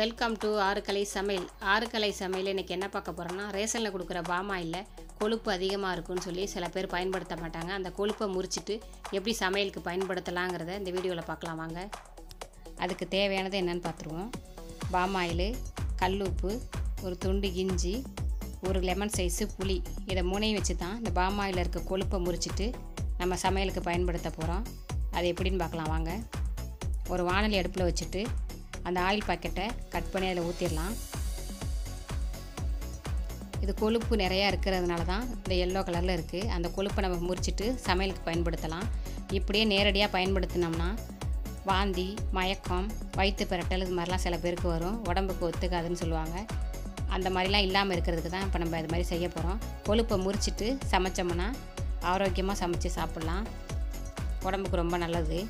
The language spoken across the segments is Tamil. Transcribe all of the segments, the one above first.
வெல்கம் டு ஆறுக்கலை சமையல். ஆறுக்கலை சமையல் இன்றைக்கி என்ன பார்க்க போகிறோன்னா, ரேஷனில் கொடுக்குற பாமாயில் கொழுப்பு அதிகமாக இருக்குன்னு சொல்லி சில பேர் பயன்படுத்த மாட்டாங்க. அந்த கொழுப்பை முறிச்சிட்டு எப்படி சமையலுக்கு பயன்படுத்தலாங்கிறத இந்த வீடியோவில் பார்க்கலாம் வாங்க. அதுக்கு தேவையானது என்னென்னு பார்த்துருவோம். பாமாயில், கல் உப்பு, ஒரு துண்டு இஞ்சி, ஒரு லெமன் சைஸு புளி, இதை மூணையும் வச்சு தான் இந்த பாமாயில் இருக்க கொழுப்பை முறிச்சிட்டு நம்ம சமையலுக்கு பயன்படுத்த போகிறோம். அது எப்படின்னு பார்க்கலாம் வாங்க. ஒரு வாணலி அடுப்பில் வச்சுட்டு அந்த ஆயில் பாக்கெட்டை கட் பண்ணி அதில் ஊற்றிடலாம். இது கொழுப்பு நிறையா இருக்கிறதுனால தான் இந்த எல்லோ கலரில் இருக்குது. அந்த கொழுப்பை நம்ம முறிச்சிட்டு சமையலுக்கு பயன்படுத்தலாம். இப்படியே நேரடியாக பயன்படுத்தினோம்னா வாந்தி, மயக்கம், வயிற்று பிரட்டல் இது மாதிரிலாம் சில பேருக்கு வரும். உடம்புக்கு ஒத்துக்காதுன்னு சொல்லுவாங்க. அந்த மாதிரிலாம் இல்லாமல் இருக்கிறதுக்கு தான் இப்போ நம்ம இது மாதிரி செய்ய போகிறோம். கொழுப்பை முறிச்சிட்டு சமைச்சோம்னா ஆரோக்கியமாக சமைச்சு சாப்பிட்லாம். உடம்புக்கு ரொம்ப நல்லது.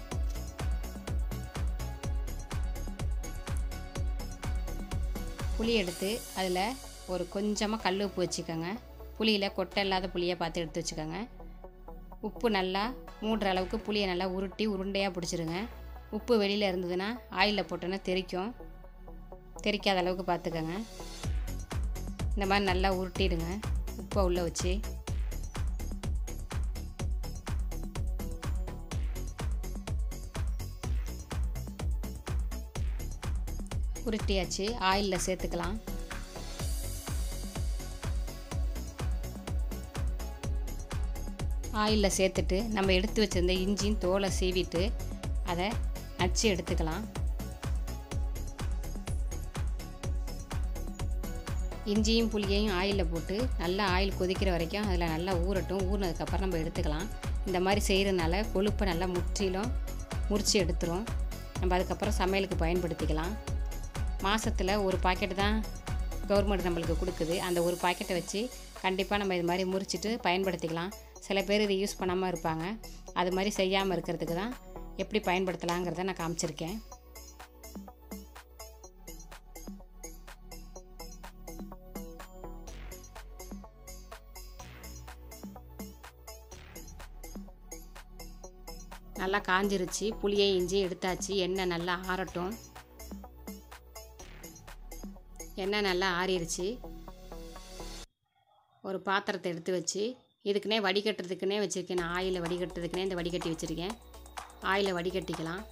புளி எடுத்து அதில் ஒரு கொஞ்சமாக கல் உப்பு வச்சுக்கோங்க. புளியில் கொட்டை இல்லாத புளியை பார்த்து எடுத்து வச்சுக்கோங்க. உப்பு நல்லா மூடுற அளவுக்கு புளியை நல்லா உருட்டி உருண்டையாக பிடிச்சிருங்க. உப்பு வெளியில் இருந்ததுன்னா ஆயிலில் போட்டோன்னா தெரிக்காத அளவுக்கு பார்த்துக்கோங்க. இந்த மாதிரி நல்லா உருட்டிடுங்க உப்பை உள்ளே வச்சு. உருட்டியாச்சு, ஆயிலில் சேர்த்துக்கலாம். ஆயிலில் சேர்த்துட்டு நம்ம எடுத்து வச்சுருந்த இஞ்சியும் தோலை சீவிட்டு அதை நச்சு எடுத்துக்கலாம். இஞ்சியும் புளியையும் ஆயிலில் போட்டு நல்லா ஆயில் கொதிக்கிற வரைக்கும் அதில் நல்லா ஊறட்டும். ஊறினதுக்கப்புறம் நம்ம எடுத்துக்கலாம். இந்த மாதிரி செய்கிறதுனால கொழுப்பை நல்லா முற்றிலும் முறித்து எடுத்துரும். நம்ம அதுக்கப்புறம் சமையலுக்கு பயன்படுத்திக்கலாம். மாதத்தில் ஒரு பாக்கெட்டு தான் கவர்மெண்ட் நம்மளுக்கு கொடுக்குது. அந்த ஒரு பாக்கெட்டை வச்சு கண்டிப்பாக நம்ம இது மாதிரி முறிச்சிட்டு பயன்படுத்திக்கலாம். சில பேர் இது யூஸ் பண்ணாமல் இருப்பாங்க. அது மாதிரி செய்யாமல் இருக்கிறதுக்கு தான் எப்படி பயன்படுத்தலாங்கிறத நான் காமிச்சிருக்கேன். நல்லா காஞ்சிருச்சு. புளியை இஞ்சி எடுத்தாச்சு. எண்ணெய் நல்லா ஆறட்டும். எண்ணெய் நல்லா ஆறிடுச்சு. ஒரு பாத்திரத்தை எடுத்து வச்சு இதுக்குன்னே வடிகட்டுறதுக்குன்னே வச்சுருக்கேன். நான் ஆயிலை வடிகட்டுறதுக்குன்னே இந்த வடிகட்டி வச்சுருக்கேன். ஆயிலை வடிகட்டிக்கலாம்.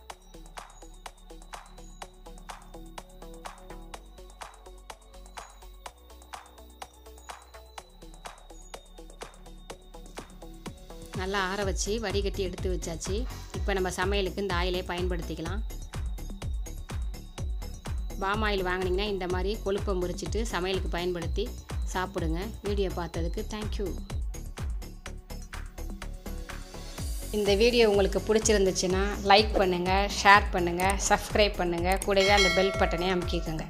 நல்லா ஆற வச்சு வடிகட்டி எடுத்து வச்சாச்சு. இப்போ நம்ம சமையலுக்கு இந்த ஆயிலை பயன்படுத்திக்கலாம். பாம் ஆயில் வாங்கினீங்கன்னா இந்த மாதிரி கொழுப்பை முறிச்சிட்டு சமையலுக்கு பயன்படுத்தி சாப்பிடுங்க. வீடியோ பார்த்ததுக்கு தேங்க்யூ. இந்த வீடியோ உங்களுக்கு பிடிச்சிருந்துச்சுன்னா லைக் பண்ணுங்கள், ஷேர் பண்ணுங்கள், சப்ஸ்கிரைப் பண்ணுங்கள். கூடவே அந்த பெல் பட்டனையும் அமுக்கிக்கோங்க.